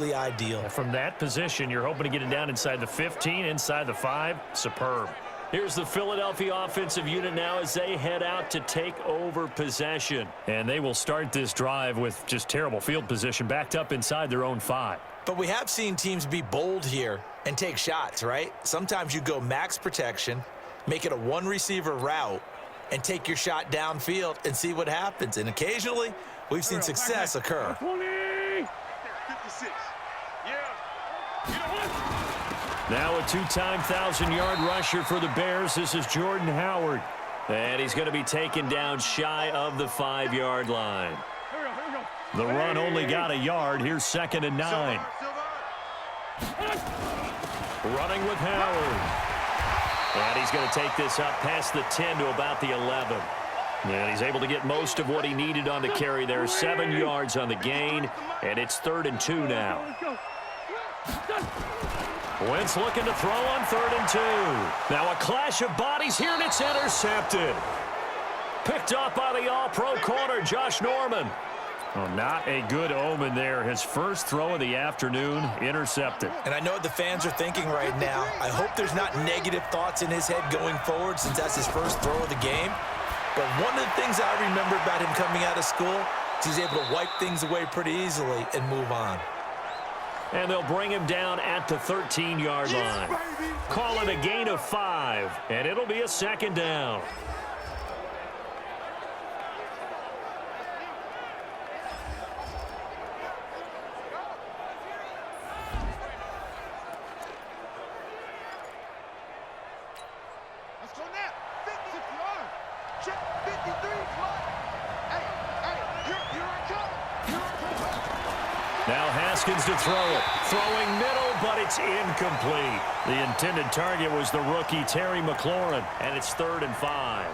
ideal. From that position, you're hoping to get it down inside the 15, inside the 5. Superb. Here's the Philadelphia offensive unit now as they head out to take over possession. And they will start this drive with just terrible field position, backed up inside their own 5. But we have seen teams be bold here and take shots, right? Sometimes you go max protection, make it a one-receiver route, and take your shot downfield and see what happens. And occasionally, we've seen success occur. Now a two-time 1,000-yard rusher for the Bears. This is Jordan Howard. And he's going to be taken down shy of the 5-yard line. The run only got a yard. Here's 2nd and 9. Running with Howard. And he's going to take this up past the 10 to about the 11. And he's able to get most of what he needed on the carry there. 7 yards on the gain. And it's 3rd and 2 now. Wentz looking to throw on 3rd and 2. Now a clash of bodies here, and it's intercepted. Picked off by the all-pro corner, Josh Norman. Oh, not a good omen there. His first throw of the afternoon, intercepted. And I know what the fans are thinking right now. I hope there's not negative thoughts in his head going forward since that's his first throw of the game. But one of the things I remember about him coming out of school is he's able to wipe things away pretty easily and move on. And they'll bring him down at the 13-yard line. Call it a gain of 5, and it'll be a 2nd down. Let's go now. 56 yards. 53 yards. Hey, here I come. Now Haskins to throw it. Throwing middle, but it's incomplete. The intended target was the rookie Terry McLaurin, and it's 3rd and 5.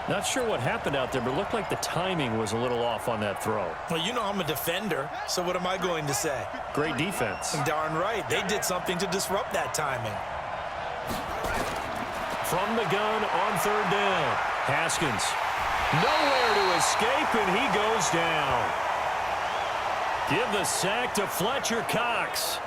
Not sure what happened out there, but it looked like the timing was a little off on that throw. Well, you know I'm a defender, so what am I going to say? Great defense. Darn right. They did something to disrupt that timing. From the gun on 3rd down. Haskins. Nowhere to escape, and he goes down. Give the sack to Fletcher Cox.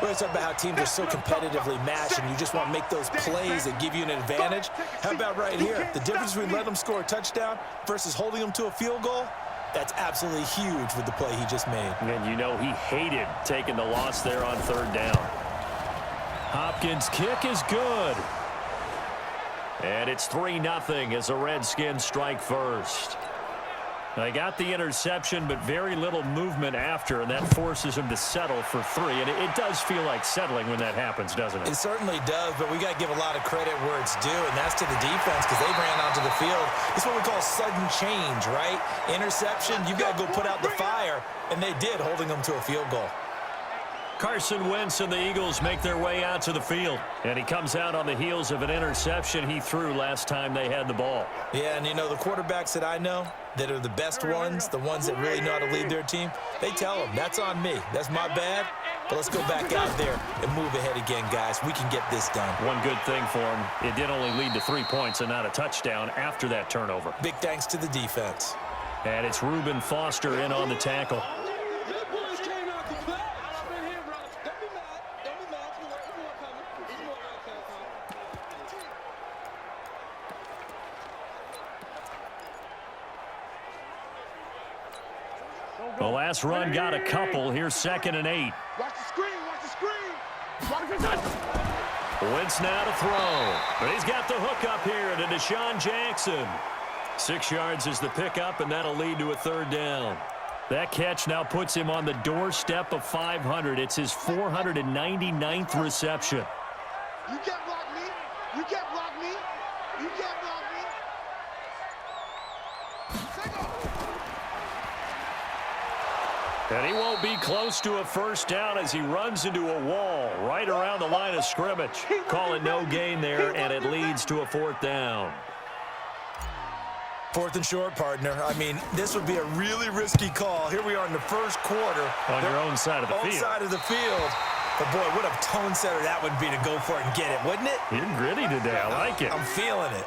Well, it's about how teams are so competitively matched, and you just want to make those plays that give you an advantage. How about right here? The difference between letting them score a touchdown versus holding them to a field goal, that's absolutely huge with the play he just made. And you know he hated taking the loss there on 3rd down. Hopkins' kick is good. And it's 3-0 as the Redskins strike first. They got the interception, but very little movement after, and that forces him to settle for 3. And it does feel like settling when that happens, doesn't it? It certainly does, but we got to give a lot of credit where it's due, and that's to the defense because they ran onto the field. It's what we call sudden change, right? Interception, you got to go put out the fire, and they did, holding them to a field goal. Carson Wentz and the Eagles make their way out to the field. And he comes out on the heels of an interception he threw last time they had the ball. Yeah, and you know, the quarterbacks that I know that are the best ones, the ones that really know how to lead their team, they tell them, that's on me. That's my bad. But let's go back out there and move ahead again, guys. We can get this done. One good thing for him, it did only lead to 3 points and not a touchdown after that turnover. Big thanks to the defense. And it's Reuben Foster in on the tackle. The last run got a couple. Here's 2nd and 8. Watch the screen. Watch the screen. Wentz now to throw. But he's got the hook up here to Deshaun Jackson. 6 yards is the pickup, and that'll lead to a 3rd down. That catch now puts him on the doorstep of 500. It's his 499th reception. You can't block me. You can't block me. You can't block me. And he won't be close to a 1st down as he runs into a wall right around the line of scrimmage. Call it no gain there, and it leads to a 4th down. 4th and short, partner. I mean, this would be a really risky call. Here we are in the first quarter. On your own side of the field. Own side of the field. But, boy, what a tone setter that would be to go for it and get it, wouldn't it? You're gritty today. I like it. I'm feeling it.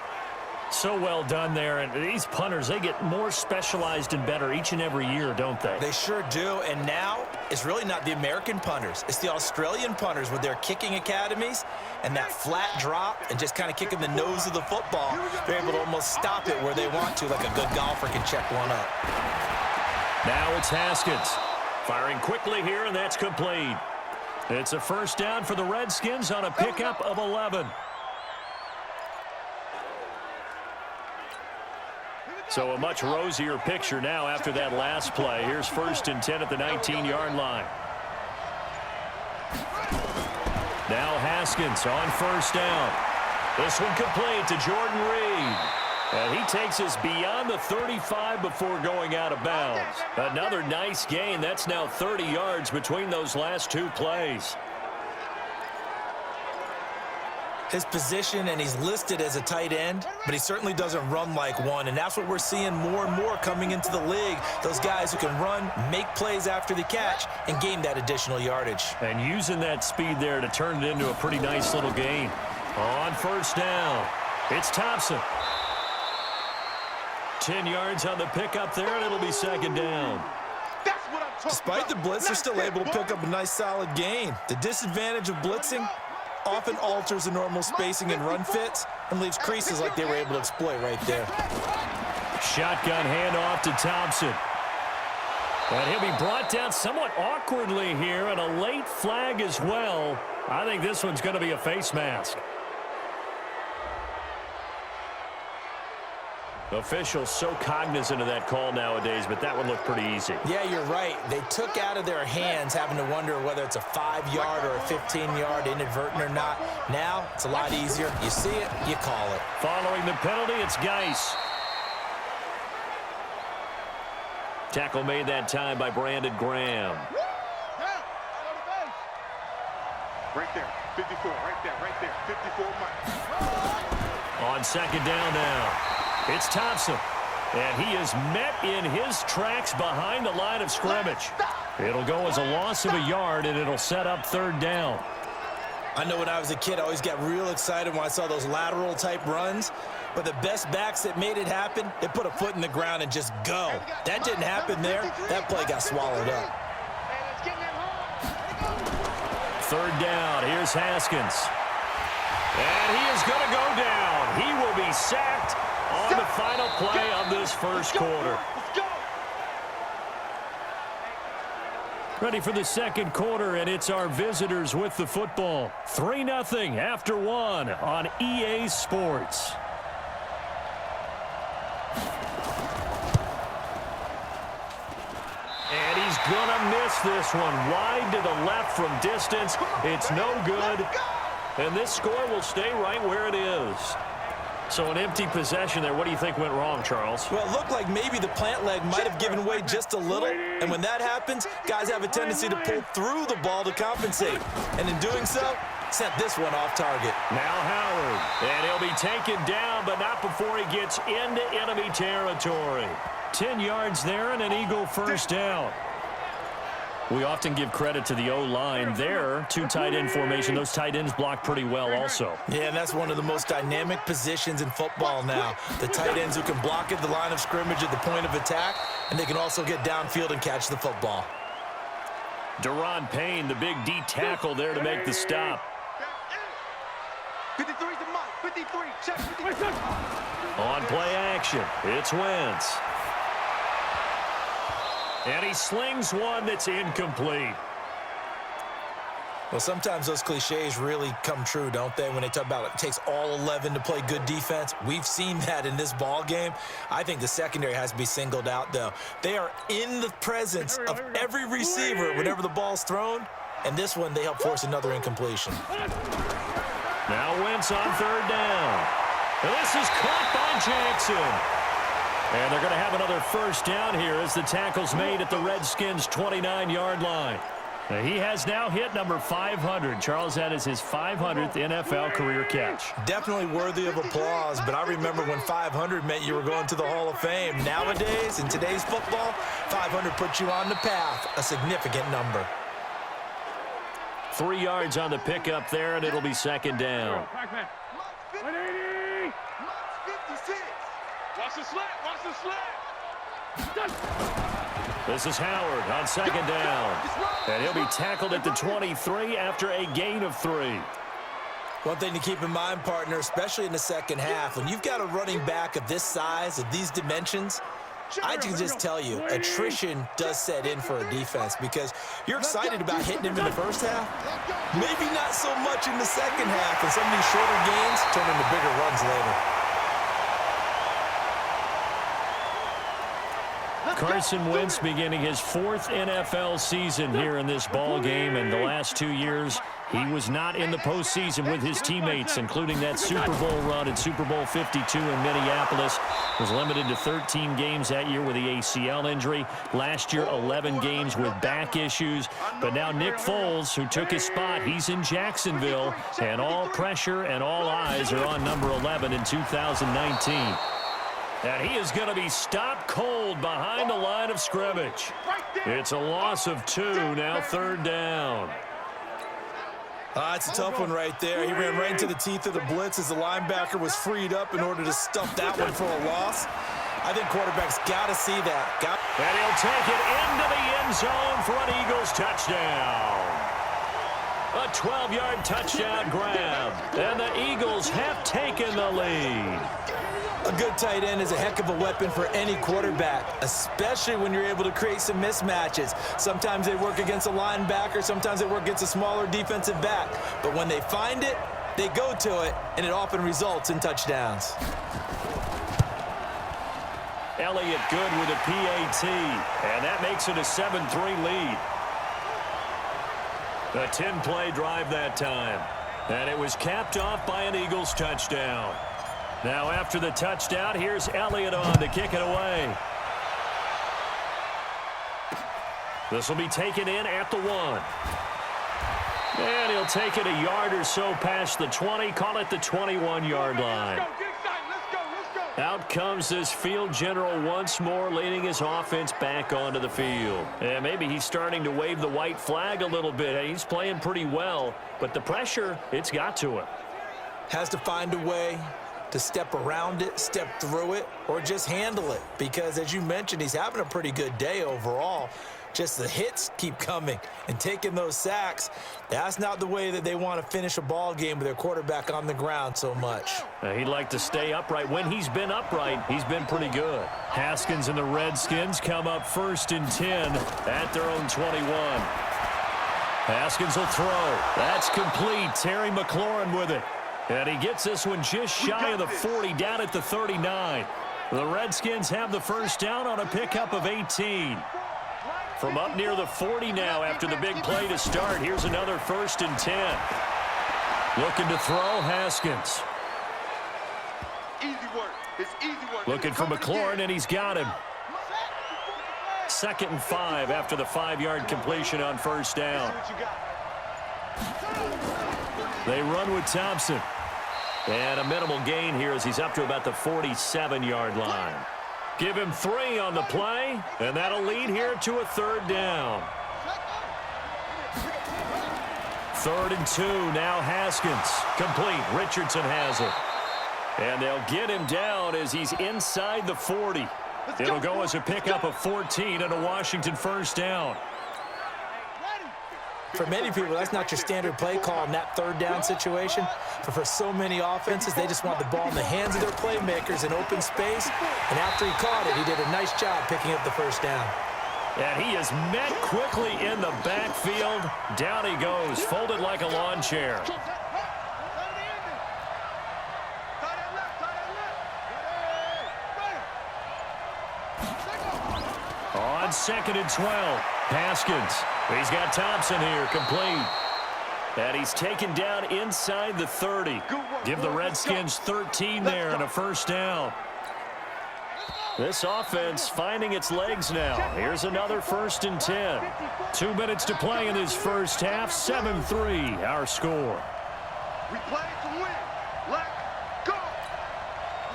So well done there. And these punters, they get more specialized and better each and every year, don't they? They sure do. And now it's really not the American punters. It's the Australian punters with their kicking academies and that flat drop and just kind of kicking the nose of the football. They're able to almost stop it where they want to, like a good golfer can check one up. Now it's Haskins. Firing quickly here, and that's complete. It's a first down for the Redskins on a pickup of 11. So a much rosier picture now after that last play. Here's 1st and 10 at the 19-yard line. Now Haskins on first down. This one complete to Jordan Reed. And he takes us beyond the 35 before going out of bounds. Another nice gain. That's now 30 yards between those last two plays. His position, and he's listed as a tight end, but he certainly doesn't run like one, and that's what we're seeing more and more coming into the league. Those guys who can run, make plays after the catch, and gain that additional yardage. And using that speed there to turn it into a pretty nice little gain. On first down, it's Thompson. 10 yards on the pickup there, and it'll be second down. Despite the blitz, they're still able to pick up a nice solid gain. The disadvantage of blitzing often alters the normal spacing and run fits and leaves creases like they were able to exploit right there. Shotgun handoff to Thompson. And he'll be brought down somewhat awkwardly here, and a late flag as well. I think this one's going to be a face mask. Officials so cognizant of that call nowadays, but that one looked pretty easy. Yeah, you're right. They took out of their hands having to wonder whether it's a 5-yard or a 15-yard, inadvertent or not. Now, it's a lot easier. You see it, you call it. Following the penalty, it's Geis. Tackle made that time by Brandon Graham. Right there, 54, right there, 54 miles. On second down now. It's Thompson, and he is met in his tracks behind the line of scrimmage. It'll go as a loss of a yard, and it'll set up third down. I know when I was a kid, I always got real excited when I saw those lateral-type runs, but the best backs that made it happen, they put a foot in the ground and just go. That didn't happen there. That play got swallowed up. Third down, here's Haskins. And he is going to go down. He will be sacked on the final play of this first quarter. Ready for the second quarter, and it's our visitors with the football. 3-0 after one on EA Sports. And he's going to miss this one wide to the left from distance. It's no good. And this score will stay right where it is. So an empty possession there. What do you think went wrong, Charles? Well, it looked like maybe the plant leg might have given way just a little. And when that happens, guys have a tendency to pull through the ball to compensate. And in doing so, sent this one off target. Now Howard. And he'll be taken down, but not before he gets into enemy territory. 10 yards there and an Eagle first down. We often give credit to the O-line there. Two tight end formation. Those tight ends block pretty well also. Yeah, and that's one of the most dynamic positions in football now. The tight ends who can block at the line of scrimmage at the point of attack, and they can also get downfield and catch the football. Deron Payne, the big D tackle there to make the stop. 53's the mark. 53. Check 53. On play action, it's Wentz. And he slings one that's incomplete. Well, sometimes those cliches really come true, don't they? When they talk about it takes all 11 to play good defense. We've seen that in this ball game. I think the secondary has to be singled out, though. They are in the presence of every receiver whenever the ball's thrown. And this one, they help force another incompletion. Now Wentz on third down. And this is caught by Jackson. And they're going to have another first down here as the tackle's made at the Redskins' 29-yard line. Now he has now hit number 500. Charles, that is his 500th NFL career catch. Definitely worthy of applause, but I remember when 500 meant you were going to the Hall of Fame. Nowadays, in today's football, 500 puts you on the path, a significant number. 3 yards on the pickup there, and it'll be second down. 56. Watch the slant. Watch the slant. This is Howard on second down. And he'll be tackled at the 23 after a gain of 3. One thing to keep in mind, partner, especially in the second half, when you've got a running back of this size, of these dimensions, I can just tell you, attrition does set in for a defense because you're excited about hitting him in the first half. Maybe not so much in the second half, and some of these shorter gains turn into bigger runs later. Carson Wentz beginning his 4th NFL season here in this ball game, and the last 2 years he was not in the postseason with his teammates, including that Super Bowl run at Super Bowl 52 in Minneapolis. Was limited to 13 games that year with the ACL injury. Last year, 11 games with back issues. But now Nick Foles, who took his spot, he's in Jacksonville, and all pressure and all eyes are on number 11 in 2019. And he is going to be stopped cold behind the line of scrimmage. It's a loss of 2, now 3rd down. It's a tough one right there. He ran right into the teeth of the blitz as the linebacker was freed up in order to stuff that one for a loss. I think quarterbacks got to see that. And he'll take it into the end zone for an Eagles touchdown. A 12-yard touchdown grab. And the Eagles have taken the lead. A good tight end is a heck of a weapon for any quarterback, especially when you're able to create some mismatches. Sometimes they work against a linebacker, sometimes they work against a smaller defensive back. But when they find it, they go to it, and it often results in touchdowns. Elliott good with a PAT, and that makes it a 7-3 lead. A 10-play drive that time, and it was capped off by an Eagles touchdown. Now after the touchdown, here's Elliott on to kick it away. This will be taken in at the 1. And he'll take it a yard or so past the 20, call it the 21-yard line. Out comes this field general once more, leading his offense back onto the field. And maybe he's starting to wave the white flag a little bit. He's playing pretty well, but the pressure, it's got to him. Has to find a way to step around it, step through it, or just handle it. Because as you mentioned, he's having a pretty good day overall. Just the hits keep coming and taking those sacks. That's not the way that they want to finish a ball game with their quarterback on the ground so much. He'd like to stay upright. When he's been upright, he's been pretty good. Haskins and the Redskins come up 1st and 10 at their own 21. Haskins will throw. That's complete. Terry McLaurin with it. And he gets this one just shy of the 40, down at the 39. The Redskins have the first down on a pickup of 18. From up near the 40 now after the big play to start. Here's another 1st and 10. Looking to throw, Haskins. Easy work. It's easy work. Looking for McLaurin, and he's got him. 2nd and 5 after the 5-yard completion on 1st down. They run with Thompson. And a minimal gain here as he's up to about the 47-yard line. Give him 3 on the play, and that'll lead here to a 3rd down. 3rd and 2, now Haskins. Complete, Richardson has it. And they'll get him down as he's inside the 40. It'll go as a pickup of 14 and a Washington 1st down. For many people, that's not your standard play call in that 3rd down situation. But for so many offenses, they just want the ball in the hands of their playmakers in open space. And after he caught it, he did a nice job picking up the 1st down. And he is met quickly in the backfield. Down he goes, folded like a lawn chair. On 2nd and 12, Haskins. He's got Thompson here, complete. And he's taken down inside the 30. Give the Redskins 13 there and a 1st down. This offense finding its legs now. Here's another 1st and 10. 2 minutes to play in this first half. 7-3, our score. We play to win. Let's go.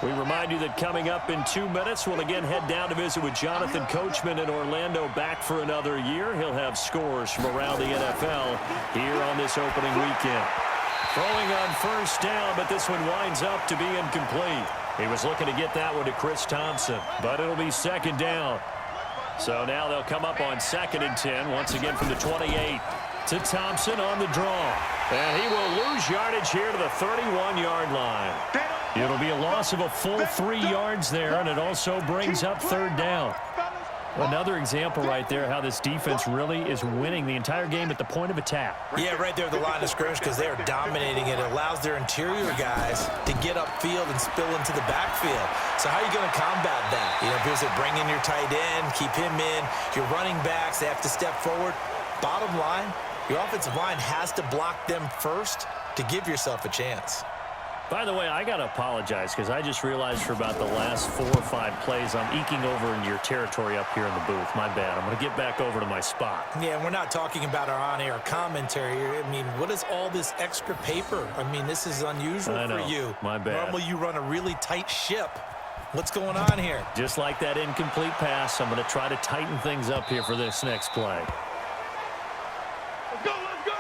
We remind you that coming up in 2 minutes, we'll again head down to visit with Jonathan Coachman in Orlando, back for another year. He'll have scores from around the NFL here on this opening weekend. Throwing on 1st down, but this one winds up to be incomplete. He was looking to get that one to Chris Thompson, but it'll be second down. So now they'll come up on 2nd and 10, once again from the 28 to Thompson on the draw. And he will lose yardage here to the 31-yard line. It'll be a loss of a full 3 yards there, and it also brings up 3rd down. Another example right there how this defense really is winning the entire game at the point of attack. Yeah, right there at the line of scrimmage because they are dominating it. It allows their interior guys to get upfield and spill into the backfield. So how are you going to combat that? You know, here's it, bring in your tight end, keep him in. Your running backs, they have to step forward. Bottom line, your offensive line has to block them first to give yourself a chance. By the way, I got to apologize because I just realized for about the last 4 or 5 plays I'm eking over into your territory up here in the booth. My bad. I'm going to get back over to my spot. Yeah, and we're not talking about our on-air commentary. I mean, what is all this extra paper? I mean, this is unusual for you. My bad. Normally you run a really tight ship. What's going on here? Just like that incomplete pass, I'm going to try to tighten things up here for this next play. Let's go, let's go!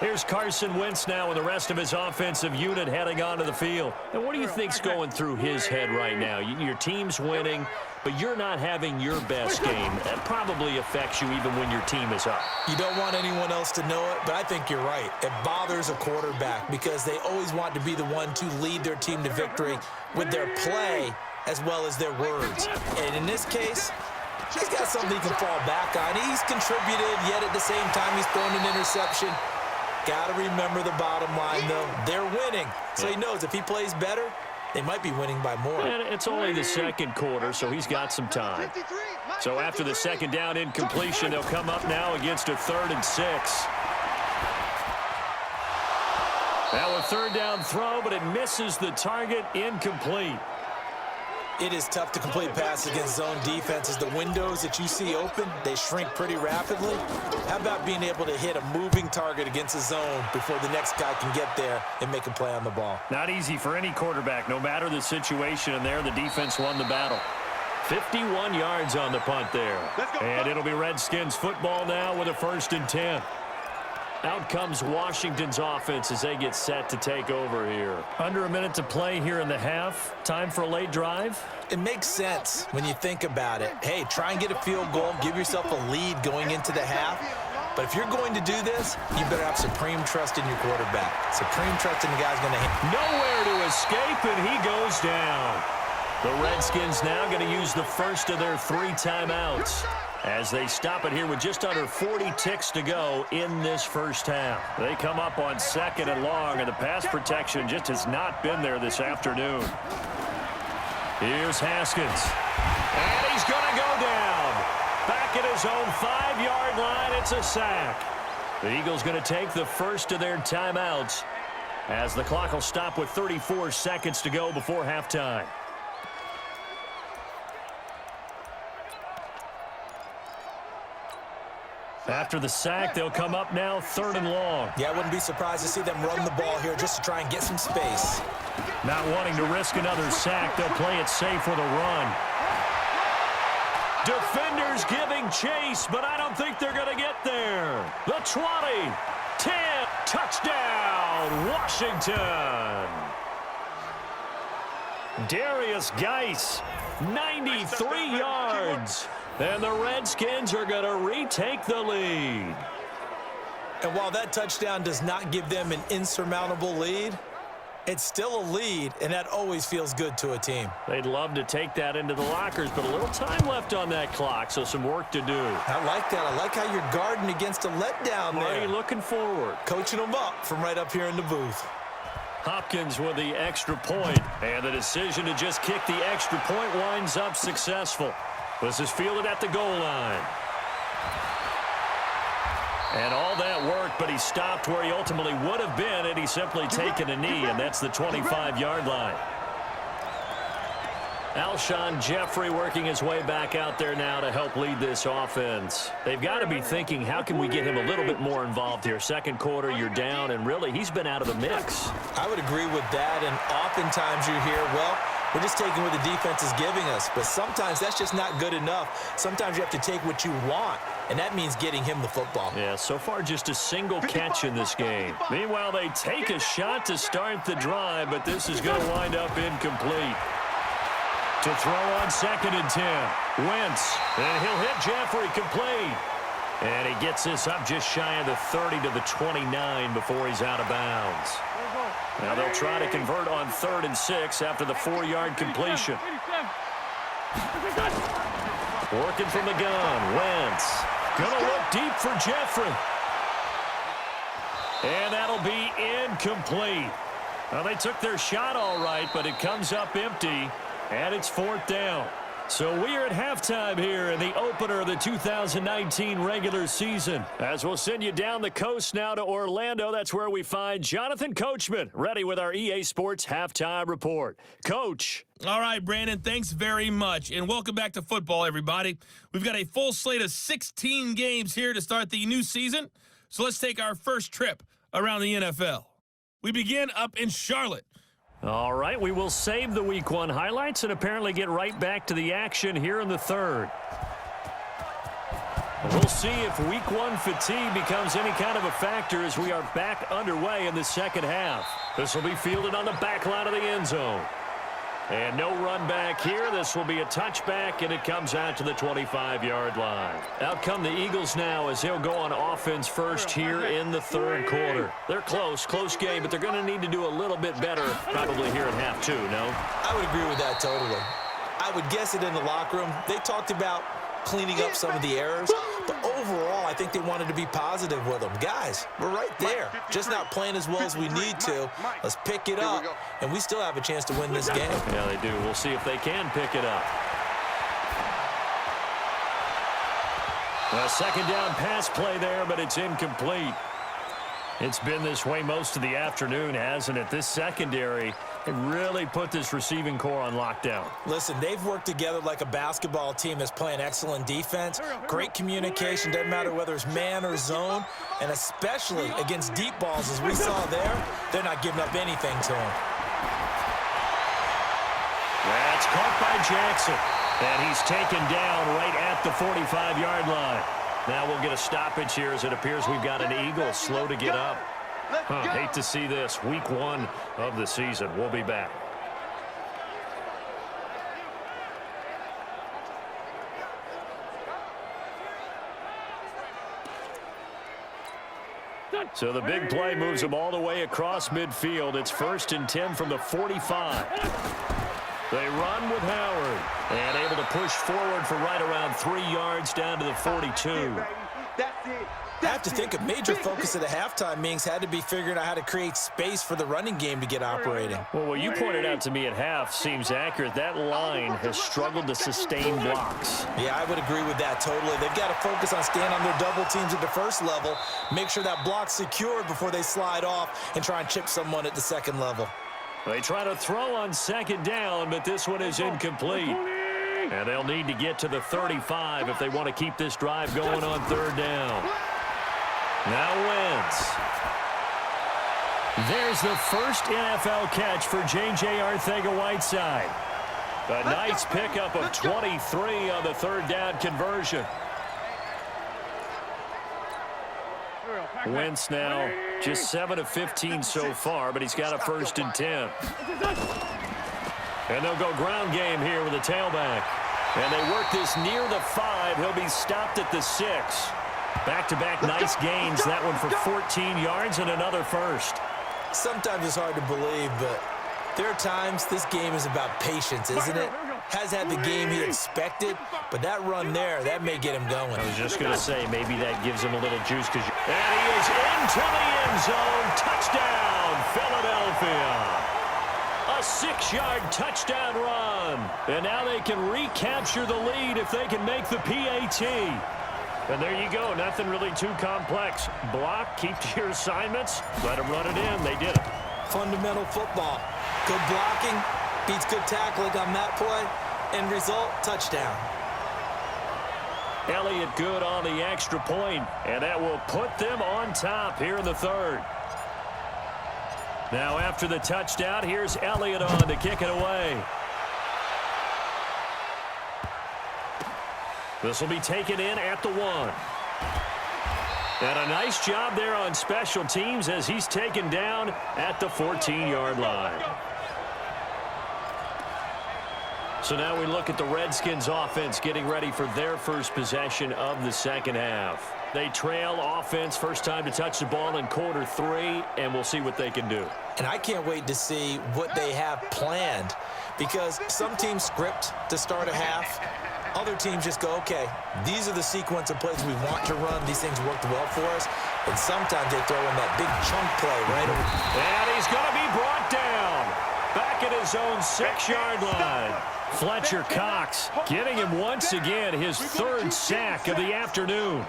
Here's Carson Wentz now with the rest of his offensive unit heading onto the field. And what do you think's going through his head right now? Your team's winning, but you're not having your best game. That probably affects you even when your team is up. You don't want anyone else to know it, but I think you're right. It bothers a quarterback because they always want to be the one to lead their team to victory with their play as well as their words. And in this case, he's got something he can fall back on. He's contributed, yet at the same time he's thrown an interception. Got to remember the bottom line, though. They're winning. So he knows if he plays better, they might be winning by more. And it's only the 2nd quarter, so he's got some time. So after the 2nd down incompletion, they'll come up now against a 3rd and 6. Now a 3rd down throw, but it misses the target, incomplete. It is tough to complete passes against zone defenses. The windows that you see open, they shrink pretty rapidly. How about being able to hit a moving target against a zone before the next guy can get there and make a play on the ball? Not easy for any quarterback, no matter the situation, and there the defense won the battle. 51 yards on the punt there. And it'll be Redskins football now with a 1st and 10. Out comes Washington's offense as they get set to take over here. Under a minute to play here in the half. Time for a late drive. It makes sense when you think about it. Hey, try and get a field goal. Give yourself a lead going into the half. But if you're going to do this, you better have supreme trust in your quarterback. Supreme trust in the guy's going to hit. Nowhere to escape, and he goes down. The Redskins now going to use the first of their 3 timeouts as they stop it here with just under 40 ticks to go in this first half. They come up on 2nd and long, and the pass protection just has not been there this afternoon. Here's Haskins. And he's going to go down. Back at his own 5-yard line, it's a sack. The Eagles going to take the first of their timeouts as the clock will stop with 34 seconds to go before halftime. After the sack, they'll come up now 3rd and long. Yeah, I wouldn't be surprised to see them run the ball here just to try and get some space. Not wanting to risk another sack, they'll play it safe with a run. Defenders giving chase, but I don't think they're going to get there. The 20, 10, touchdown, Washington. Darius Geis, 93 yards. And the Redskins are going to retake the lead. And while that touchdown does not give them an insurmountable lead, it's still a lead, and that always feels good to a team. They'd love to take that into the lockers, but a little time left on that clock, so some work to do. I like that. I like how you're guarding against a letdown there. Already looking forward. Coaching them up from right up here in the booth. Hopkins with the extra point, and the decision to just kick the extra point winds up successful. This is fielded at the goal line. And all that worked, but he stopped where he ultimately would have been had he simply taken a knee, and that's the 25-yard line. Alshon Jeffrey working his way back out there now to help lead this offense. They've got to be thinking, how can we get him a little bit more involved here? 2nd quarter, you're down, and really, he's been out of the mix. I would agree with that, and oftentimes you hear, well, We're just taking what the defense is giving us, but sometimes that's just not good enough. Sometimes you have to take what you want, and that means getting him the football. Yeah, so far just a single catch in this game. Meanwhile, they take a shot to start the drive, but this is going to wind up incomplete. To throw on 2nd and 10. Wentz, and he'll hit Jeffrey complete. And he gets this up just shy of the 30 to the 29 before he's out of bounds. Now they'll try to convert on 3rd and 6 after the 4-yard completion. Working from the gun, Wentz. Gonna look deep for Jeffrey. And that'll be incomplete. Well, they took their shot all right, but it comes up empty, and it's 4th down. So we are at halftime here in the opener of the 2019 regular season. As we'll send you down the coast now to Orlando, that's where we find Jonathan Coachman, ready with our EA Sports Halftime Report. Coach. All right, Brandon, thanks very much, and welcome back to football, everybody. We've got a full slate of 16 games here to start the new season, so let's take our first trip around the NFL. We begin up in Charlotte. All right, we will save the Week 1 highlights and apparently get right back to the action here in the 3rd. We'll see if Week 1 fatigue becomes any kind of a factor as we are back underway in the second half. This will be fielded on the back line of the end zone. And no run back here. This will be a touchback, and it comes out to the 25-yard line. Out come the Eagles now as they'll go on offense first here in the 3rd quarter. They're close game, but they're going to need to do a little bit better probably here in half 2, no? I would agree with that totally. I would guess it in the locker room. They talked about cleaning up some of the errors, but overall, I think they wanted to be positive with them. Guys, we're right there. Just not playing as well as we need to. Let's pick it up, and we still have a chance to win this game. Yeah, they do. We'll see if they can pick it up. A 2nd down pass play there, but it's incomplete. It's been this way most of the afternoon, hasn't it? This secondary really put this receiving core on lockdown. Listen, they've worked together like a basketball team that's playing excellent defense. Great communication, doesn't matter whether it's man or zone, and especially against deep balls, as we saw there, they're not giving up anything to them. That's caught by Jackson, and he's taken down right at the 45-yard line. Now we'll get a stoppage here as it appears we've got an Eagle slow to get up. Hate to see this. Week 1 of the season. We'll be back. So the big play moves them all the way across midfield. It's 1st and 10 from the 45. They run with Howard and able to push forward for right around 3 yards down to the 42. I have to think a major focus at the halftime meetings had to be figuring out how to create space for the running game to get operating. Well, what you pointed out to me at half seems accurate. That line has struggled to sustain blocks. Yeah, I would agree with that totally. They've got to focus on staying on their double teams at the first level, make sure that block's secured before they slide off and try and chip someone at the second level. They try to throw on 2nd down, but this one is incomplete. And they'll need to get to the 35 if they want to keep this drive going on 3rd down. Now Wentz. There's the first NFL catch for J.J. Arcega-Whiteside. A nice pickup of 23 on the 3rd down conversion. Wentz now just 7 of 15 so far, but he's got a 1st and 10. And they'll go ground game here with a tailback. And they work this near the 5. He'll be stopped at the 6. Back-to-back nice gains. That one for 14 yards and another 1st. Sometimes it's hard to believe, but there are times this game is about patience, isn't it? Has had the game he expected, but that run there, that may get him going. I was just going to say, maybe that gives him a little juice. And he is into the end zone. Touchdown, Philadelphia. A 6-yard touchdown run. And now they can recapture the lead if they can make the PAT. And there you go. Nothing really too complex. Block, keep to your assignments, let them run it in. They did it. Fundamental football. Good blocking beats good tackling on that play. End result, touchdown. Elliott good on the extra point, and that will put them on top here in the 3rd. Now after the touchdown, here's Elliott on to kick it away. This will be taken in at the 1. And a nice job there on special teams as he's taken down at the 14-yard line. So now we look at the Redskins offense getting ready for their first possession of the second half. They trail offense, first time to touch the ball in quarter 3, and we'll see what they can do. And I can't wait to see what they have planned, because some teams script to start a half. Other teams just go, okay, these are the sequence of plays we want to run. These things worked well for us. And sometimes they throw in that big chunk play right over. And he's going to be brought down back at his own 6-yard line. Fletcher Cox getting him once again his 3rd sack of the afternoon.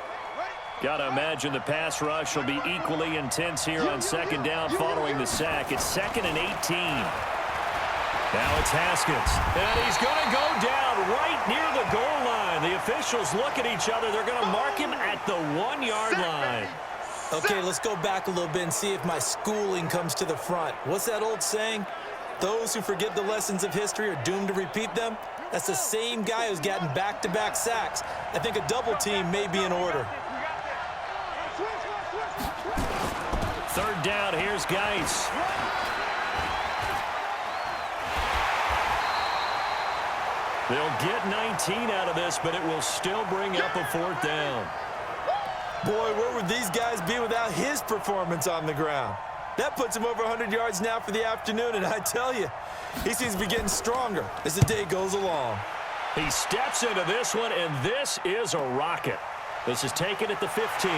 Got to imagine the pass rush will be equally intense here on second down following the sack. It's 2nd and 18. Now it's Haskins. And he's going to go down right near the goal line. The officials look at each other. They're going to mark him at the 1-yard line. Okay, let's go back a little bit and see if my schooling comes to the front. What's that old saying? Those who forget the lessons of history are doomed to repeat them. That's the same guy who's gotten back-to-back sacks. I think a double team may be in order. 3rd down, here's Geis. They'll get 19 out of this, but it will still bring up a 4th down. Boy, where would these guys be without his performance on the ground? That puts him over 100 yards now for the afternoon, and I tell you, he seems to be getting stronger as the day goes along. He steps into this one, and this is a rocket. This is taken at the 15.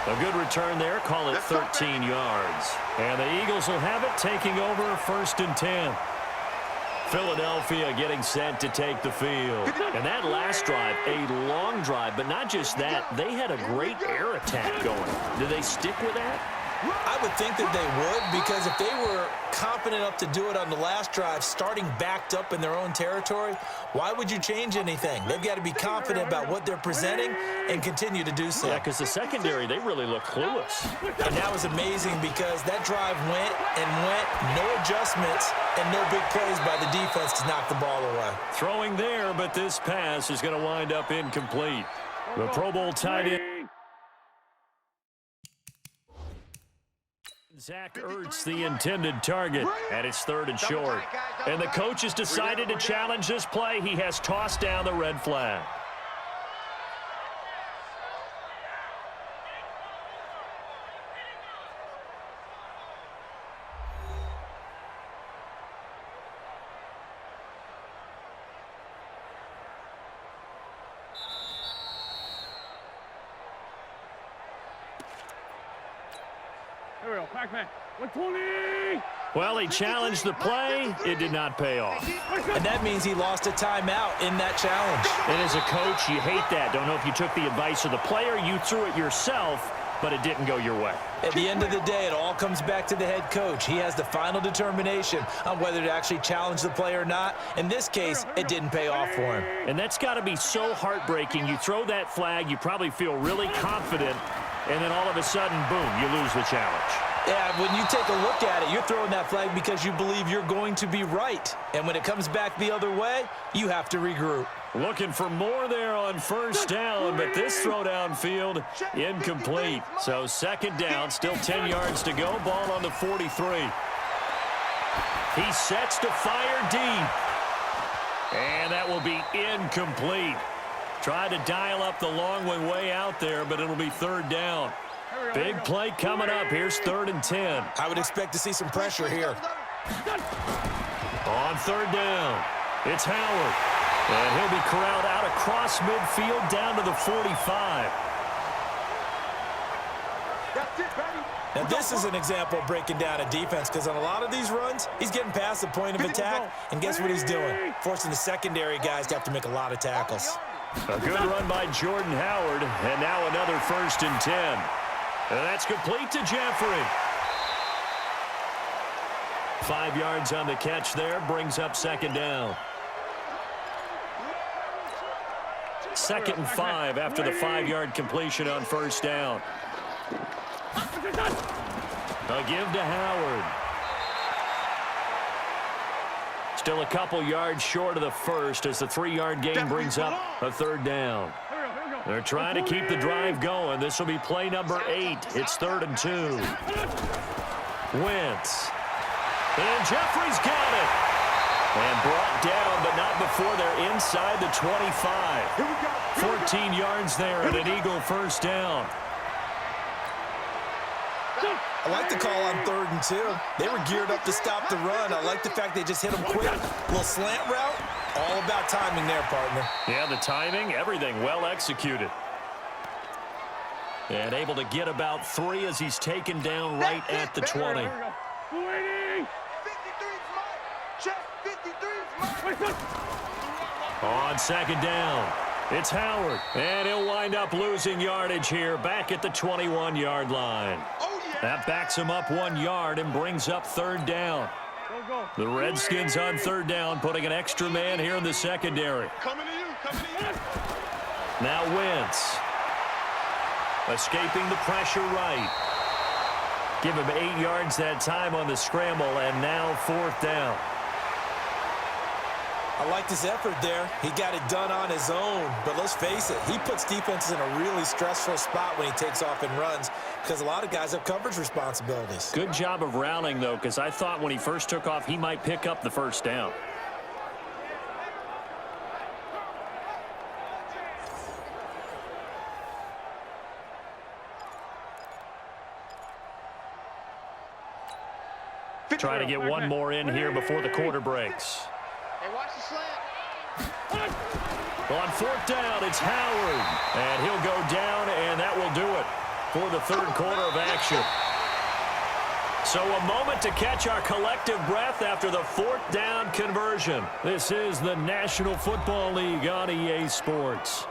A good return there, call it 13 yards. And the Eagles will have it, taking over 1st and 10. Philadelphia getting set to take the field. And that last drive, a long drive, but not just that, they had a great air attack going. Do they stick with that? I would think that they would, because if they were confident enough to do it on the last drive, starting backed up in their own territory, why would you change anything? They've got to be confident about what they're presenting and continue to do so. Yeah, because the secondary, they really look clueless. And that was amazing because that drive went and went, no adjustments, and no big plays by the defense to knock the ball away. Throwing there, but this pass is going to wind up incomplete. The Pro Bowl tight end. Zach Ertz, the intended target, and it's 3rd and short. And the coach has decided to challenge this play. He has tossed down the red flag. Here we go, Pac-Man. 120! Well, he challenged the play. It did not pay off. And that means he lost a timeout in that challenge. And as a coach, you hate that. Don't know if you took the advice of the player, you threw it yourself, but it didn't go your way. At the end of the day, it all comes back to the head coach. He has the final determination on whether to actually challenge the play or not. In this case, it didn't pay off for him. And that's got to be so heartbreaking. You throw that flag, you probably feel really confident, and then all of a sudden, boom, you lose the challenge. Yeah, when you take a look at it, you're throwing that flag because you believe you're going to be right. And when it comes back the other way, you have to regroup. Looking for more there on 1st down, but this throw downfield incomplete. So 2nd down, still 10 yards to go. Ball on the 43. He sets to fire deep. And that will be incomplete. Tried to dial up the long one way out there, but it'll be 3rd down. Big play coming up. Here's 3rd and 10. I would expect to see some pressure here. On 3rd down, it's Howard. And he'll be corralled out across midfield down to the 45. Now, this is an example of breaking down a defense, because on a lot of these runs, he's getting past the point of attack, and guess what he's doing? Forcing the secondary guys to have to make a lot of tackles. A good run by Jordan Howard, and now another 1st and 10. And that's complete to Jeffrey. 5 yards on the catch there, brings up 2nd down. 2nd and 5 after the 5-yard completion on 1st down. A give to Howard. Still a couple yards short of the first as the 3-yard gain brings up a third down. They're trying to keep the drive going. This will be play number 8. It's 3rd and 2. Wentz. And Jeffrey's got it. And brought down, but not before they're inside the 25. 14 yards there and an Eagle first down. I like the call on 3rd and 2. They were geared up to stop the run. I like the fact they just hit them quick. Little slant route. All about timing there, partner. Yeah, the timing, everything well executed. And able to get about 3 as he's taken down right at the 20. On 2nd down, it's Howard. And he'll wind up losing yardage here back at the 21-yard line. That backs him up 1 yard and brings up 3rd down. The Redskins on 3rd down, putting an extra man here in the secondary. Now Wentz. Escaping the pressure right. Give him 8 yards that time on the scramble, and now 4th down. I liked his effort there. He got it done on his own. But let's face it, he puts defenses in a really stressful spot when he takes off and runs because a lot of guys have coverage responsibilities. Good job of rallying, though, because I thought when he first took off, he might pick up the 1st down. Trying to get one more in here before the quarter breaks. Hey, watch the slant. On 4th down, it's Howard. And he'll go down, and that will do it for the 3rd quarter of action. So a moment to catch our collective breath after the 4th down conversion. This is the National Football League on EA Sports.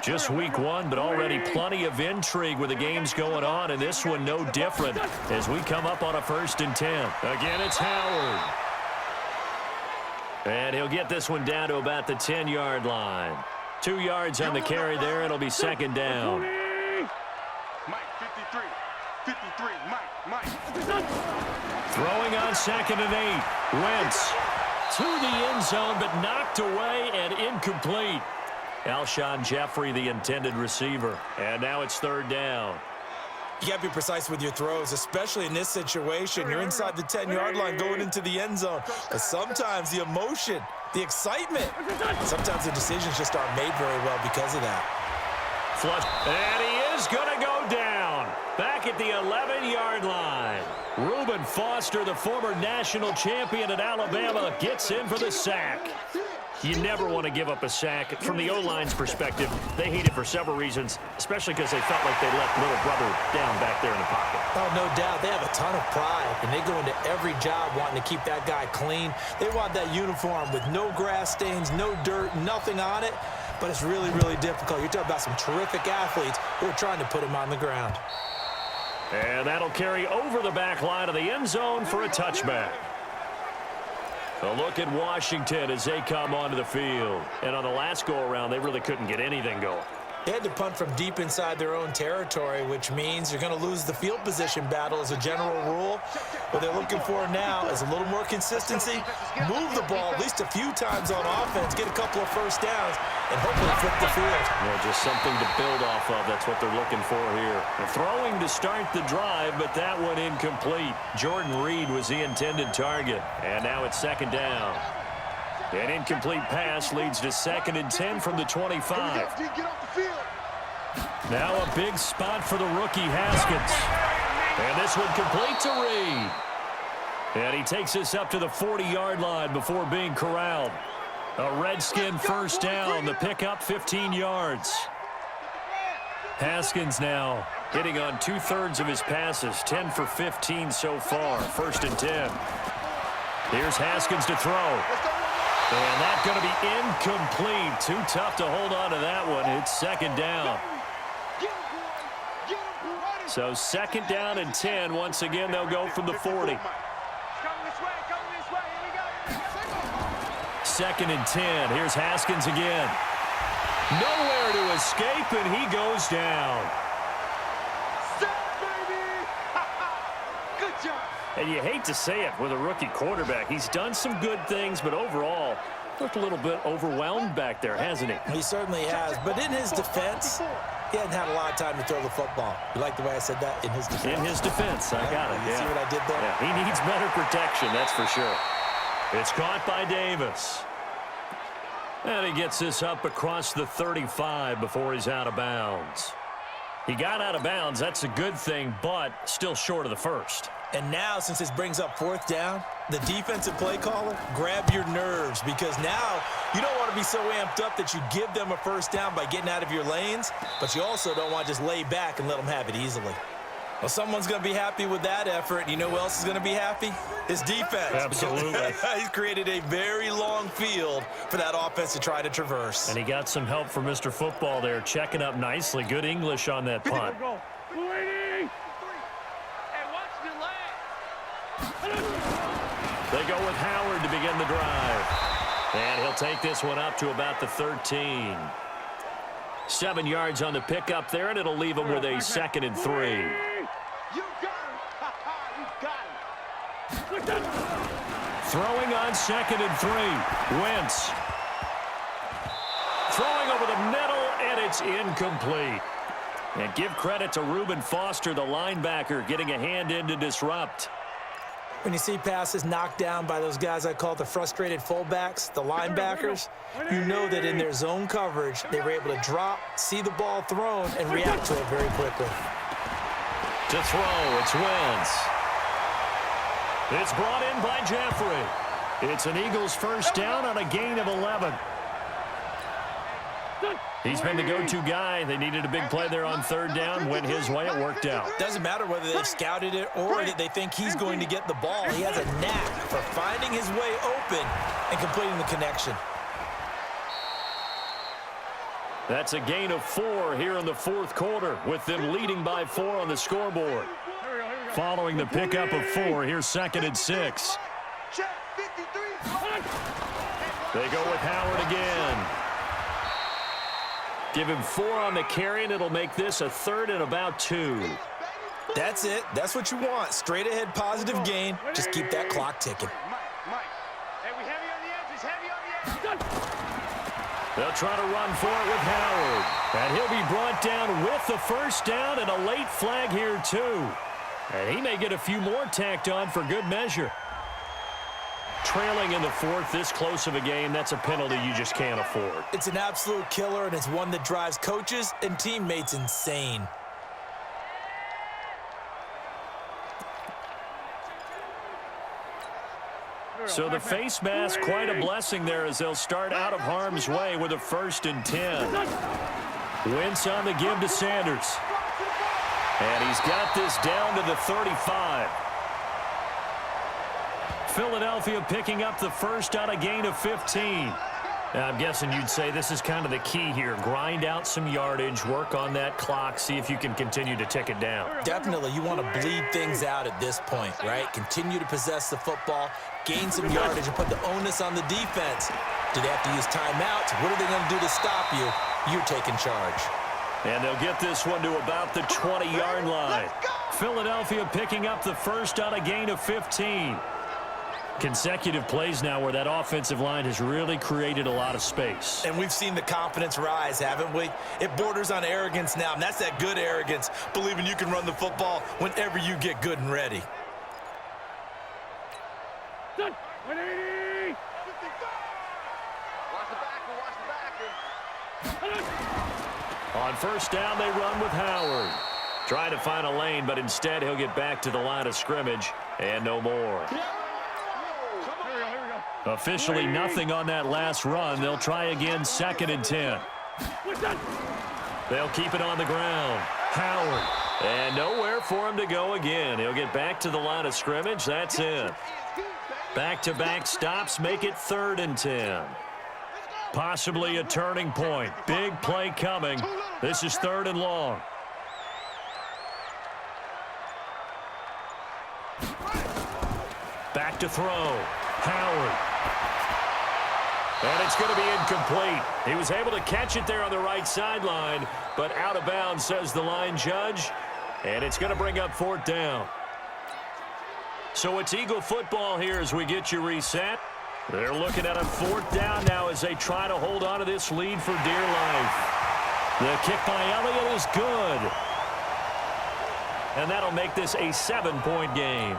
Just week 1, but already plenty of intrigue with the games going on, and this one no different as we come up on a 1st and 10. Again, it's Howard. And he'll get this one down to about the 10-yard line. 2 yards on the carry there. It'll be 2nd down. Mike, 53. 53, Mike. Throwing on 2nd and 8. Wentz to the end zone, but knocked away and incomplete. Alshon Jeffrey, the intended receiver. And now it's 3rd down. You got to be precise with your throws, especially in this situation. You're inside the 10-yard line going into the end zone. But sometimes the emotion, the excitement, sometimes the decisions just aren't made very well because of that. Flush. And he is going to go down. Back at the 11-yard line. Reuben Foster, the former national champion at Alabama, gets in for the sack. You never want to give up a sack. From the O-line's perspective, they hate it for several reasons, especially because they felt like they let little brother down back there in the pocket. Oh, no doubt. They have a ton of pride, and they go into every job wanting to keep that guy clean. They want that uniform with no grass stains, no dirt, nothing on it. But it's really, really difficult. You're talking about some terrific athletes who are trying to put him on the ground. And that'll carry over the back line of the end zone for a touchback. A look at Washington as they come onto the field. And on the last go-around, they really couldn't get anything going. They had to punt from deep inside their own territory, which means you're going to lose the field position battle as a general rule. What they're looking for now is a little more consistency, move the ball at least a few times on offense, get a couple of 1st downs, and hopefully flip the field. Well, just something to build off of. That's what they're looking for here. They're throwing to start the drive, but that one incomplete. Jordan Reed was the intended target. And now it's 2nd down. An incomplete pass leads to 2nd and 10 from the 25. Now a big spot for the rookie Haskins. And this one complete to Reed. And he takes us up to the 40-yard line before being corralled. A Redskin 1st down. The pickup 15 yards. Haskins now hitting on 2/3 of his passes. 10 for 15 so far. 1st and 10. Here's Haskins to throw. And that's going to be incomplete. Too tough to hold on to that one. It's 2nd down. So 2nd down and 10. Once again, they'll go from the 40. 2nd and 10. Here's Haskins again. Nowhere to escape, and he goes down. Good job. And you hate to say it with a rookie quarterback. He's done some good things, but overall, looked a little bit overwhelmed back there, hasn't he? He certainly has. But in his defense, he hasn't had a lot of time to throw the football. You like the way I said that? In his defense. In his defense, I got it. You see what I did there? Yeah, he needs better protection, that's for sure. It's caught by Davis. And he gets this up across the 35 before he's out of bounds. He got out of bounds. That's a good thing, but still short of the first. And now, since this brings up 4th down, the defensive play caller, grab your nerves, because now you don't want to be so amped up that you give them a 1st down by getting out of your lanes, but you also don't want to just lay back and let them have it easily. Well, someone's going to be happy with that effort. You know who else is going to be happy? His defense. Absolutely. He's created a very long field for that offense to try to traverse. And he got some help from Mr. Football there, checking up nicely. Good English on that punt. They go with Howard to begin the drive. And he'll take this one up to about the 13. 7 yards on the pickup there, and it'll leave him with a 2nd and 3. You got him. You got him. Throwing on 2nd and 3. Wentz. Throwing over the middle, and it's incomplete. And give credit to Reuben Foster, the linebacker, getting a hand in to disrupt. When you see passes knocked down by those guys I call the frustrated fullbacks, the linebackers, you know that in their zone coverage, they were able to drop, see the ball thrown, and react to it very quickly. To throw, it's Wentz. It's brought in by Jeffrey. It's an Eagles 1st down on a gain of 11. He's been the go-to guy. They needed a big play there on 3rd down. Went his way. It worked out. Doesn't matter whether they've scouted it or that they think he's going to get the ball. He has a knack for finding his way open and completing the connection. That's a gain of 4 here in the 4th quarter, with them leading by 4 on the scoreboard. Following the pickup of 4, here's 2nd and 6. They go with Howard again. Give him 4 on the carry, and it'll make this a 3rd and about 2. That's it. That's what you want. Straight ahead, positive gain. Just keep that clock ticking. They'll try to run for it with Howard. And he'll be brought down with the 1st down and a late flag here, too. And he may get a few more tacked on for good measure. Trailing in the 4th, this close of a game, that's a penalty you just can't afford. It's an absolute killer, and it's one that drives coaches and teammates insane. So the face mask, quite a blessing there as they'll start out of harm's way with a 1st and 10. Wentz on the give to Sanders. And he's got this down to the 35. Philadelphia picking up the 1st on a gain of 15. Now, I'm guessing you'd say this is kind of the key here. Grind out some yardage, work on that clock, see if you can continue to tick it down. Definitely. You want to bleed things out at this point, right? Continue to possess the football, gain some yardage, and put the onus on the defense. Do they have to use timeouts? What are they going to do to stop you? You're taking charge. And they'll get this one to about the 20-yard line. Philadelphia picking up the 1st on a gain of 15. Consecutive plays now where that offensive line has really created a lot of space. And we've seen the confidence rise, haven't we? It borders on arrogance now, and that's that good arrogance, believing you can run the football whenever you get good and ready. Watch the backer. On 1st down, they run with Howard. Trying to find a lane, but instead he'll get back to the line of scrimmage and no more. Officially nothing on that last run. They'll try again, 2nd and 10. They'll keep it on the ground. Howard. And nowhere for him to go again. He'll get back to the line of scrimmage. That's it. Back-to-back stops make it 3rd and 10. Possibly a turning point. Big play coming. This is 3rd and long. Back to throw. Howard. And it's going to be incomplete. He was able to catch it there on the right sideline, but out of bounds, says the line judge. And it's going to bring up 4th down. So it's Eagle football here as we get you reset. They're looking at a 4th down now as they try to hold on to this lead for dear life. The kick by Elliott is good. And that'll make this a 7-point game.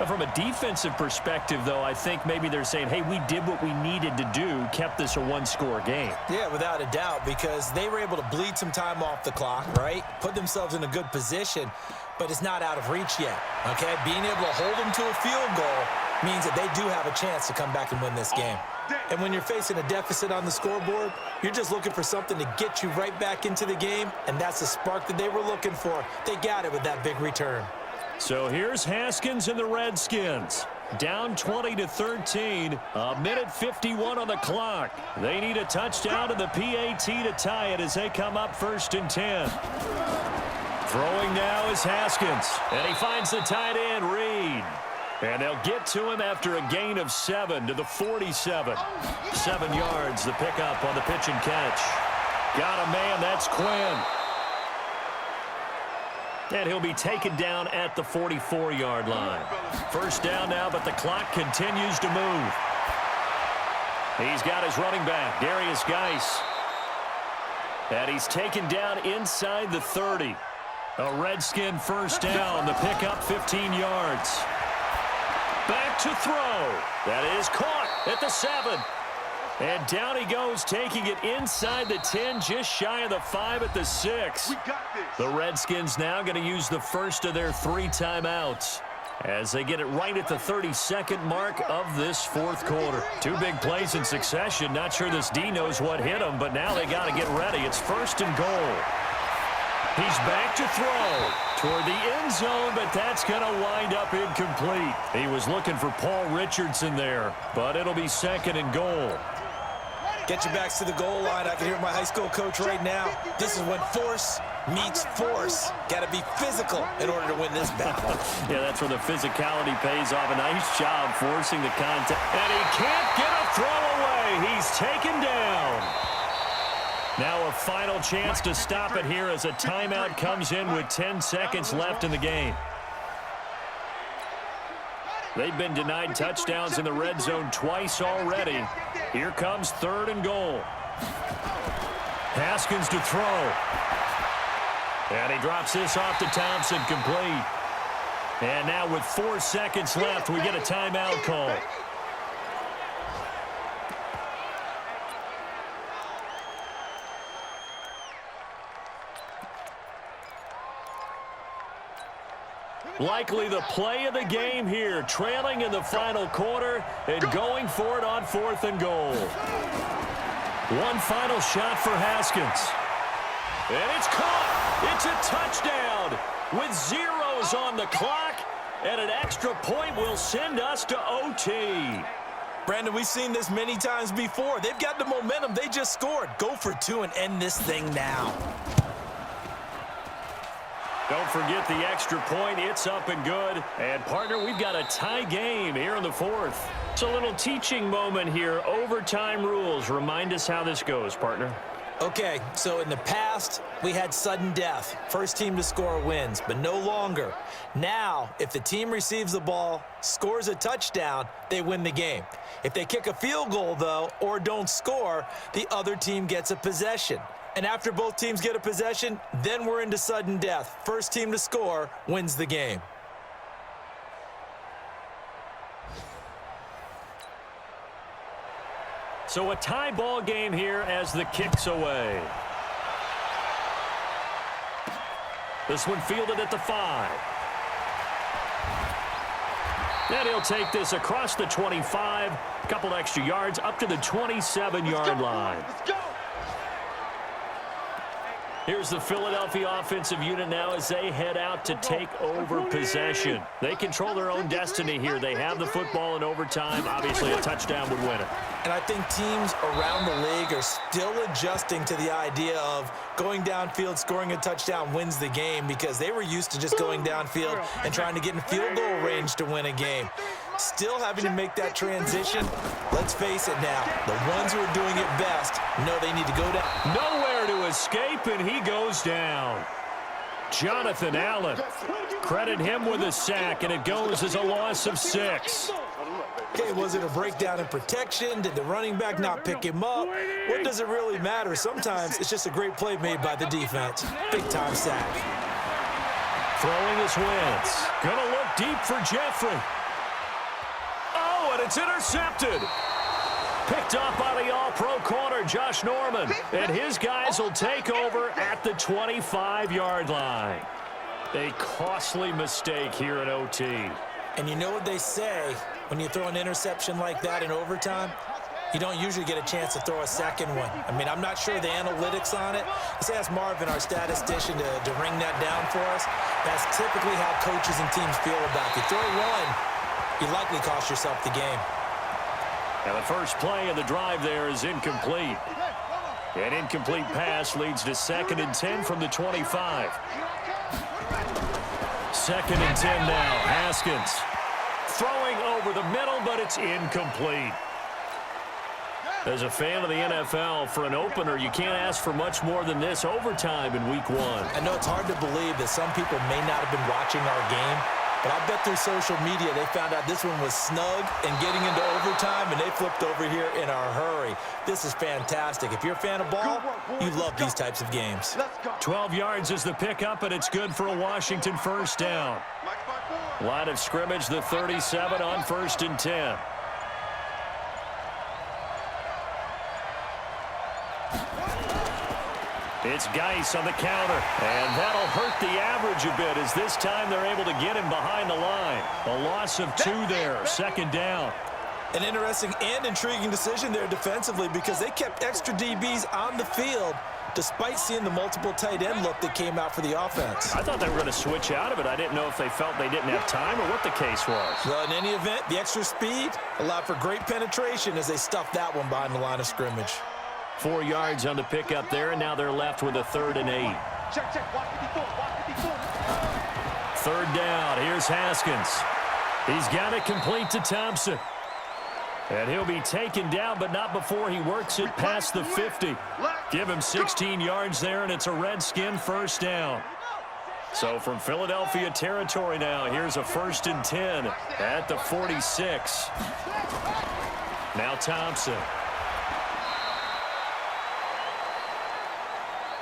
From a defensive perspective, though, I think maybe they're saying, hey, we did what we needed to do, kept this a 1-score game. Yeah, without a doubt, because they were able to bleed some time off the clock, right? Put themselves in a good position, but it's not out of reach yet, okay? Being able to hold them to a field goal means that they do have a chance to come back and win this game. And when you're facing a deficit on the scoreboard, you're just looking for something to get you right back into the game, and that's the spark that they were looking for. They got it with that big return. So here's Haskins and the Redskins. Down 20-13. A minute 51 on the clock. They need a touchdown and the PAT to tie it as they come up 1st and 10. Throwing now is Haskins. And he finds the tight end, Reed. And they'll get to him after a gain of 7 to the 47. 7 yards, the pickup on the pitch and catch. Got a man, that's Quinn. And he'll be taken down at the 44-yard line. 1st down now, but the clock continues to move. He's got his running back, Darius Geis. And he's taken down inside the 30. A Redskin 1st down, the pickup 15 yards. Back to throw. That is caught at the 7. And down he goes, taking it inside the 10, just shy of the 5 at the 6. The Redskins now going to use the first of their 3 timeouts as they get it right at the 32nd mark of this 4th quarter. 2 big plays in succession. Not sure this D knows what hit him, but now they got to get ready. It's 1st and goal. He's back to throw toward the end zone, but that's going to wind up incomplete. He was looking for Paul Richardson there, but it'll be 2nd and goal. Get your backs to the goal line. I can hear my high school coach right now. This is when force meets force. Got to be physical in order to win this battle. Yeah, that's where the physicality pays off. A nice job forcing the contact. And he can't get a throw away. He's taken down. Now a final chance to stop it here as a timeout comes in with 10 seconds left in the game. They've been denied touchdowns in the red zone twice already. Here comes 3rd and goal. Haskins to throw. And he drops this off to Thompson, complete. And now with 4 seconds left, we get a timeout call. Likely the play of the game here, trailing in the final quarter and going for it on 4th and goal. One final shot for Haskins. And it's caught. It's a touchdown with zeros on the clock, and an extra point will send us to OT. Brandon, we've seen this many times before. They've got the momentum. They just scored. Go for 2 and end this thing now. Don't forget the extra point. It's up and good. And, partner, we've got a tie game here in the 4th. It's a little teaching moment here. Overtime rules. Remind us how this goes, partner. Okay, so in the past, we had sudden death. First team to score wins, but no longer. Now, if the team receives the ball, scores a touchdown, they win the game. If they kick a field goal, though, or don't score, the other team gets a possession. And after both teams get a possession, then we're into sudden death. First team to score wins the game. So a tie ball game here as the kick's away. This one fielded at the 5. And he'll take this across the 25. A couple extra yards up to the 27-yard line. Let's go. Here's the Philadelphia offensive unit now as they head out to take over possession. They control their own destiny here. They have the football in overtime. Obviously, a touchdown would win it. And I think teams around the league are still adjusting to the idea of going downfield, scoring a touchdown wins the game, because they were used to just going downfield and trying to get in field goal range to win a game. Still having to make that transition. Let's face it now, the ones who are doing it best know they need to go down. Nowhere to escape, and he goes down. Jonathan Allen. Credit him with a sack, and it goes as a loss of 6. Okay, was it a breakdown in protection? Did the running back not pick him up? What does it really matter? Sometimes it's just a great play made by the defense. Big-time sack. Throwing his Wentz. Gonna look deep for Jeffrey. Oh, and it's intercepted. Picked up by the all-pro corner, Josh Norman. And his guys will take over at the 25-yard line. A costly mistake here in OT. And you know what they say, when you throw an interception like that in overtime, you don't usually get a chance to throw a second one. I mean, I'm not sure the analytics on it. Let's ask Marvin, our statistician, to ring that down for us. That's typically how coaches and teams feel about it. You throw one, you likely cost yourself the game. And the first play of the drive there is incomplete. An incomplete pass leads to 2nd and 10 from the 25. 2nd and 10 now. Haskins throwing over the middle, but it's incomplete. As a fan of the NFL, for an opener, you can't ask for much more than this overtime in Week 1. I know it's hard to believe that some people may not have been watching our game, but I bet through social media they found out this one was snug and getting into overtime, and they flipped over here in a hurry. This is fantastic. If you're a fan of ball, you love these types of games. 12 yards is the pickup, and it's good for a Washington first down. Line of scrimmage, the 37 on 1st and 10. It's Geis on the counter, and that'll hurt the average a bit as this time they're able to get him behind the line. A loss of 2 there, 2nd down. An interesting and intriguing decision there defensively because they kept extra DBs on the field despite seeing the multiple tight end look that came out for the offense. I thought they were going to switch out of it. I didn't know if they felt they didn't have time or what the case was. Well, in any event, the extra speed allowed for great penetration as they stuffed that one behind the line of scrimmage. 4 yards on the pickup there, and now they're left with a 3rd and 8. Third down. Here's Haskins. He's got it complete to Thompson. And he'll be taken down, but not before he works it past the 50. Give him 16 yards there, and it's a Redskin first down. So from Philadelphia territory now, here's a 1st and 10 at the 46. Now Thompson.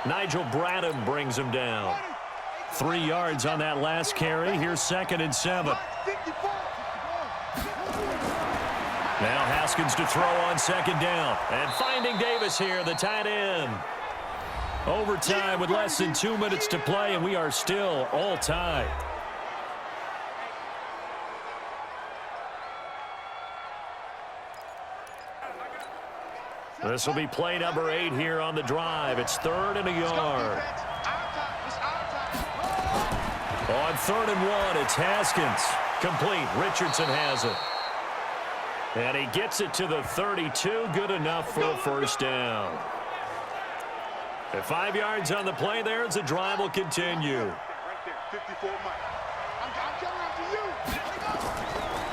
Nigel Bradham brings him down. 3 yards on that last carry. Here's 2nd and 7. Now Haskins to throw on 2nd down. And finding Davis here, the tight end. Overtime with less than 2 minutes to play, and we are still all tied. This will be play number 8 here on the drive. It's 3rd and a yard. On 3rd and 1, it's Haskins. Complete. Richardson has it. And he gets it to the 32. Good enough for a first down. At 5 yards on the play there, as the drive will continue.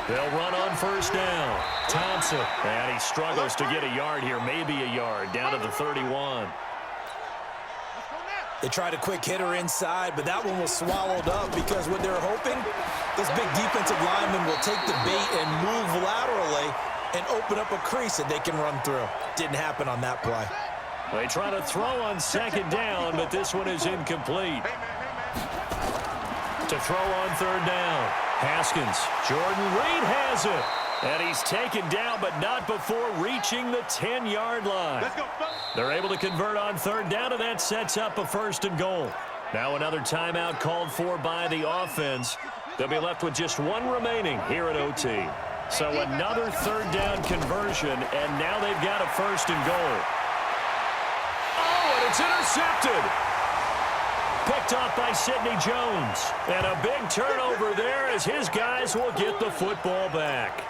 They'll run on first down. Thompson. And he struggles to get a yard here, maybe a yard, down to the 31. They tried a quick hitter inside, but that one was swallowed up because what they're hoping, this big defensive lineman will take the bait and move laterally and open up a crease that they can run through. Didn't happen on that play. They try to throw on 2nd down, but this one is incomplete. To throw on 3rd down. Haskins. Jordan Reed has it. And he's taken down, but not before reaching the 10-yard line. They're able to convert on 3rd down, and that sets up a 1st and goal. Now another timeout called for by the offense. They'll be left with just 1 remaining here at OT. So another 3rd down conversion, and now they've got a 1st and goal. Oh, and it's intercepted. Picked off by Sidney Jones. And a big turnover there as his guys will get the football back.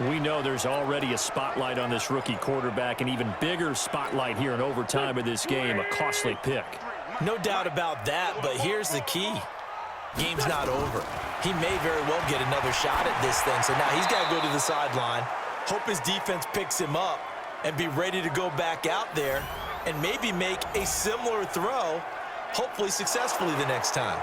We know there's already a spotlight on this rookie quarterback, an even bigger spotlight here in overtime of this game, a costly pick. No doubt about that, but here's the key. game's not over. He may very well get another shot at this thing. So now he's got to go to the sideline, hope his defense picks him up, and be ready to go back out there and maybe make a similar throw, hopefully successfully the next time.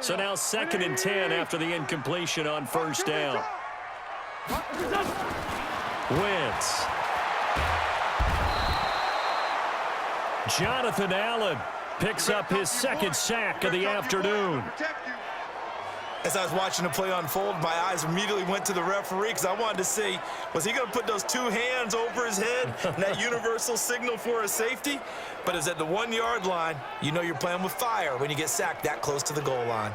So now 2nd and 10 after the incompletion on first down. Wentz. Jonathan Allen picks up his 2nd sack of the afternoon. As I was watching the play unfold, my eyes immediately went to the referee because I wanted to see, was he going to put those 2 hands over his head and that universal signal for a safety? But it's at the 1-yard line. You know you're playing with fire when you get sacked that close to the goal line.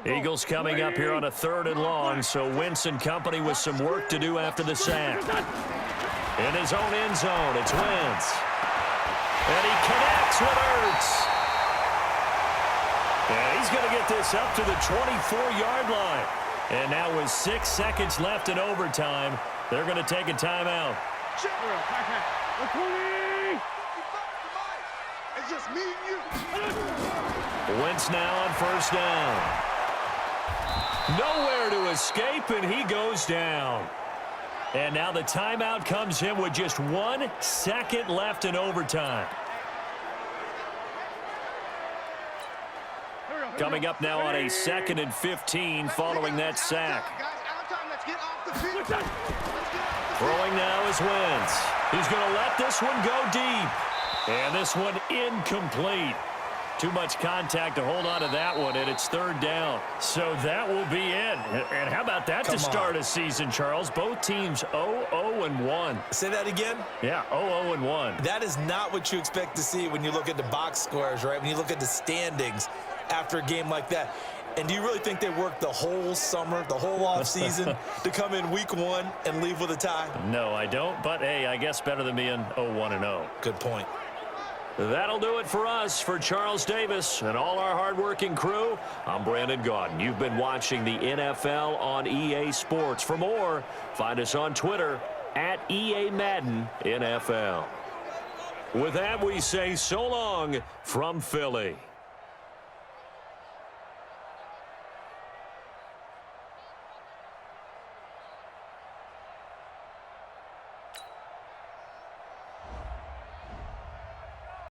Eagles coming up here on a 3rd and long, so Wentz and company with some work to do after the sack. In his own end zone, it's Wentz. And he connects with Ertz. And he's going to get this up to the 24-yard line. And now with 6 seconds left in overtime, they're going to take a timeout. It's just me and you. Wentz now on first down. Nowhere to escape, and he goes down. And now the timeout comes in with just 1 second left in overtime. Coming up now on a 2nd and 15 following that sack. Throwing now is Wentz. He's going to let this one go deep. And this one incomplete. Too much contact to hold on to that one, and it's 3rd down. So that will be it. And how about that to start a season, Charles? Both teams 0-0-1. Say that again? Yeah, 0-0-1. That is not what you expect to see when you look at the box scores, right? When you look at the standings after a game like that. And do you really think they worked the whole summer, the whole offseason to come in week 1 and leave with a tie? No, I don't. But, hey, I guess better than being 0-1-0. Good point. That'll do it for us. For Charles Davis and all our hardworking crew, I'm Brandon Gaudin. You've been watching the NFL on EA Sports. For more, find us on Twitter at EA Madden NFL. With that, we say so long from Philly.